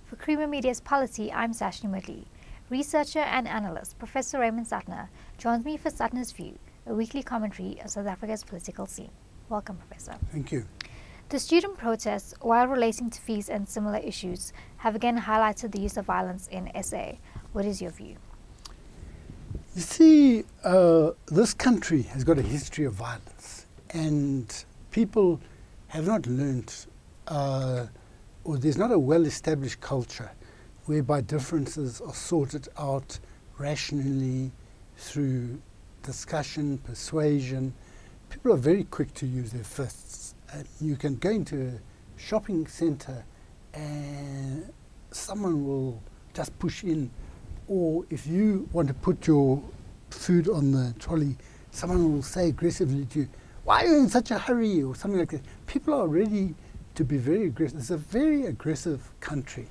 For Creamer Media's Polity, I'm Sashnee Moodley. Researcher and analyst Professor Raymond Suttner joins me for Suttner's View, a weekly commentary of South Africa's political scene. Welcome, Professor. Thank you. The student protests, while relating to fees and similar issues, have again highlighted the use of violence in SA. What is your view? You see, this country has got a history of violence, and people have not learnt, or there's not a well-established culture whereby differences are sorted out rationally through discussion, persuasion. People are very quick to use their fists. You can go into a shopping centre and someone will just push in, or if you want to put your food on the trolley, someone will say aggressively to you, "Why are you in such a hurry?" or something like that. People are ready to be very aggressive. It's a very aggressive country,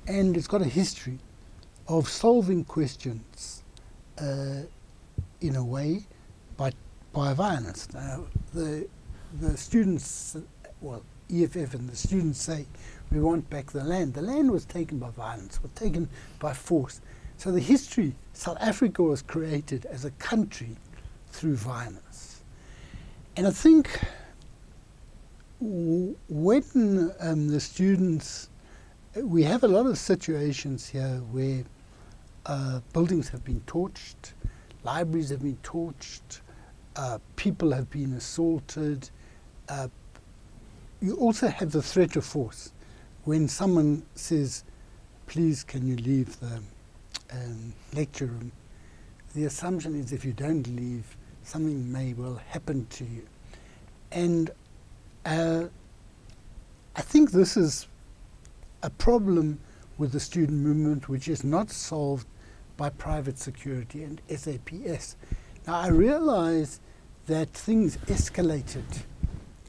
and it's got a history of solving questions in a way by violence. Now, the students, well, EFF and the students say, we want back the land. The land was taken by violence, was taken by force. So the history, South Africa was created as a country through violence. And I think when the students, we have a lot of situations here where buildings have been torched, libraries have been torched, people have been assaulted. You also have the threat of force. When someone says, "Please, can you leave the lecture room?" the assumption is if you don't leave, something may well happen to you. And I think this is a problem with the student movement which is not solved by private security and SAPS. Now, I realize that things escalated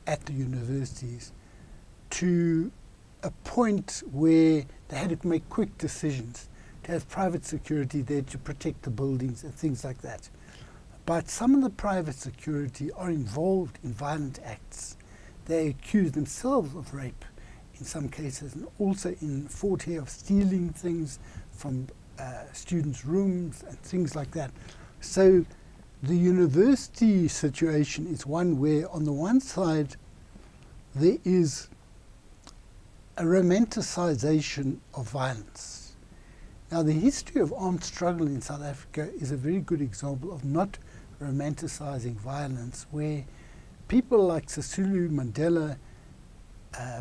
at the universities to a point where they had to make quick decisions, to have private security there to protect the buildings and things like that. But some of the private security are involved in violent acts. They accuse themselves of rape in some cases, and also in Fort Hare of stealing things from students' rooms and things like that. So the university situation is one where, on the one side, there is a romanticization of violence. Now, the history of armed struggle in South Africa is a very good example of not romanticizing violence, where people like Sisulu, Mandela,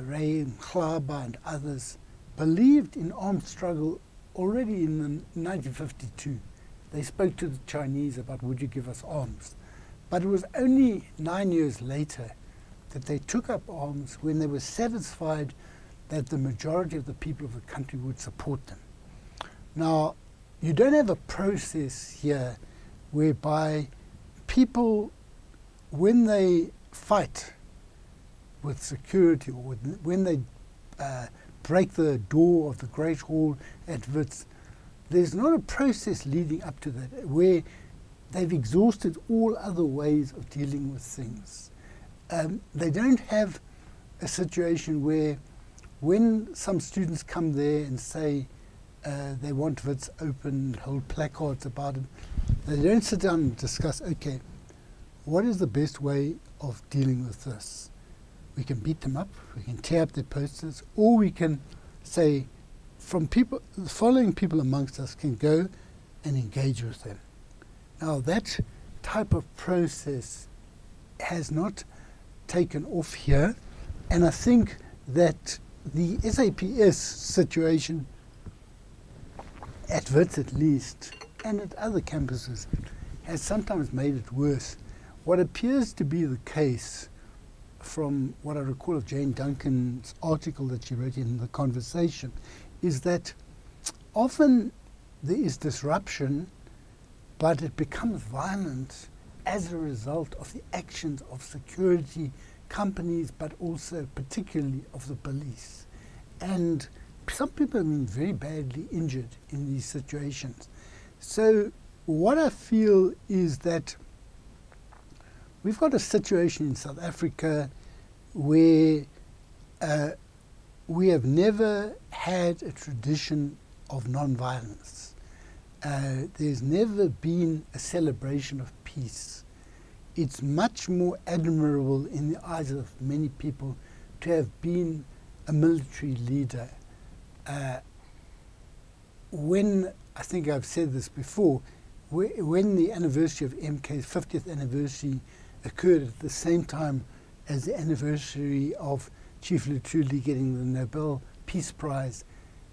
Raymond, and others believed in armed struggle already in 1952. They spoke to the Chinese about, would you give us arms? But it was only 9 years later that they took up arms when they were satisfied that the majority of the people of the country would support them. Now, you don't have a process here whereby people, when they fight with security, or when they break the door of the Great Hall at Wits, there's not a process leading up to that where they've exhausted all other ways of dealing with things. They don't have a situation where when some students come there and say they want Wits open, hold placards about it, they don't sit down and discuss, okay, what is the best way of dealing with this? We can beat them up, we can tear up their posters, or we can say, from people, the following people amongst us can go and engage with them. Now, that type of process has not taken off here, and I think that the SAPS situation, at Wits at least, and at other campuses, has sometimes made it worse. What appears to be the case, from what I recall of Jane Duncan's article that she wrote in The Conversation, is that often there is disruption, but it becomes violent as a result of the actions of security companies, but also particularly of the police. And some people have been very badly injured in these situations. So what I feel is that we've got a situation in South Africa where we have never had a tradition of non-violence. There's never been a celebration of peace. It's much more admirable in the eyes of many people to have been a military leader. When, I think I've said this before, when the anniversary of MK's 50th anniversary occurred at the same time as the anniversary of Chief Luthuli getting the Nobel Peace Prize,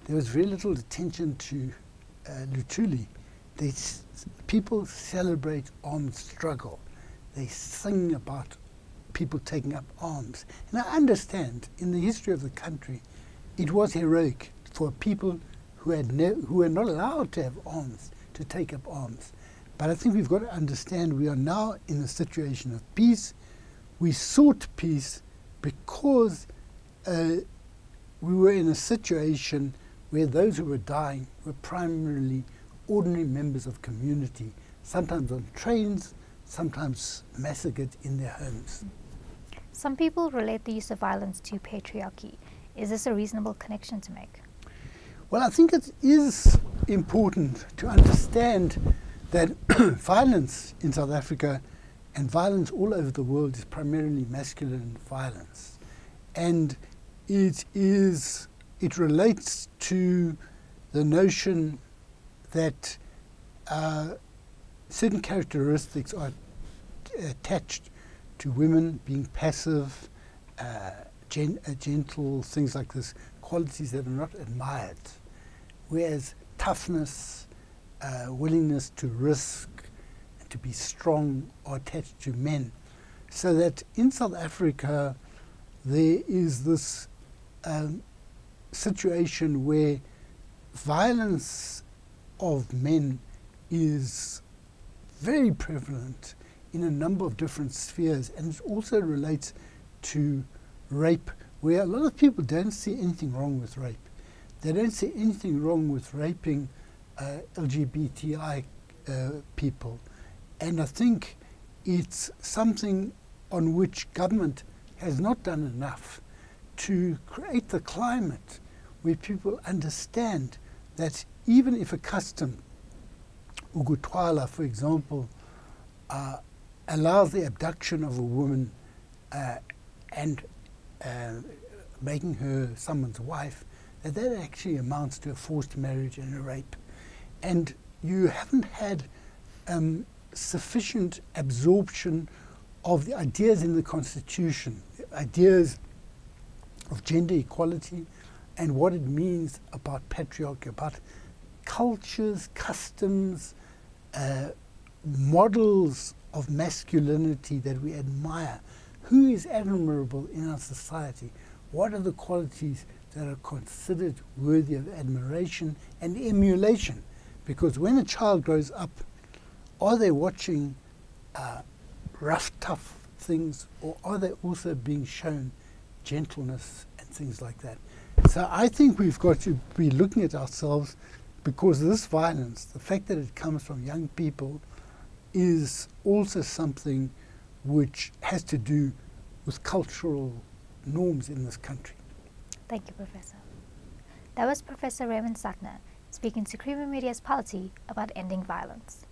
there was very little attention to Luthuli. People celebrate armed struggle. They sing about people taking up arms. And I understand, in the history of the country, it was heroic for people who were not allowed to have arms to take up arms. But I think we've got to understand we are now in a situation of peace. We sought peace because we were in a situation where those who were dying were primarily ordinary members of community, sometimes on trains, sometimes massacred in their homes. Some people relate the use of violence to patriarchy. Is this a reasonable connection to make? Well, I think it is important to understand that violence in South Africa and violence all over the world is primarily masculine violence. And it relates to the notion that certain characteristics are attached to women being passive, gentle, things like this, qualities that are not admired. Whereas toughness, willingness to risk, and to be strong are attached to men. So that in South Africa there is this situation where violence of men is very prevalent in a number of different spheres, and it also relates to rape, where a lot of people don't see anything wrong with rape. They don't see anything wrong with raping LGBTI people. And I think it's something on which government has not done enough to create the climate where people understand that even if a custom, Ugutwala, for example, allows the abduction of a woman and making her someone's wife, that actually amounts to a forced marriage and a rape. And you haven't had sufficient absorption of the ideas in the Constitution, ideas of gender equality and what it means about patriarchy, about cultures, customs, models of masculinity that we admire. Who is admirable in our society? What are the qualities that are considered worthy of admiration and emulation? Because when a child grows up, are they watching rough, tough things, or are they also being shown gentleness and things like that? So I think we've got to be looking at ourselves, because this violence, the fact that it comes from young people, is also something which has to do with cultural norms in this country. Thank you, Professor. That was Professor Raymond Suttner speaking to Creamer Media's Polity about ending violence.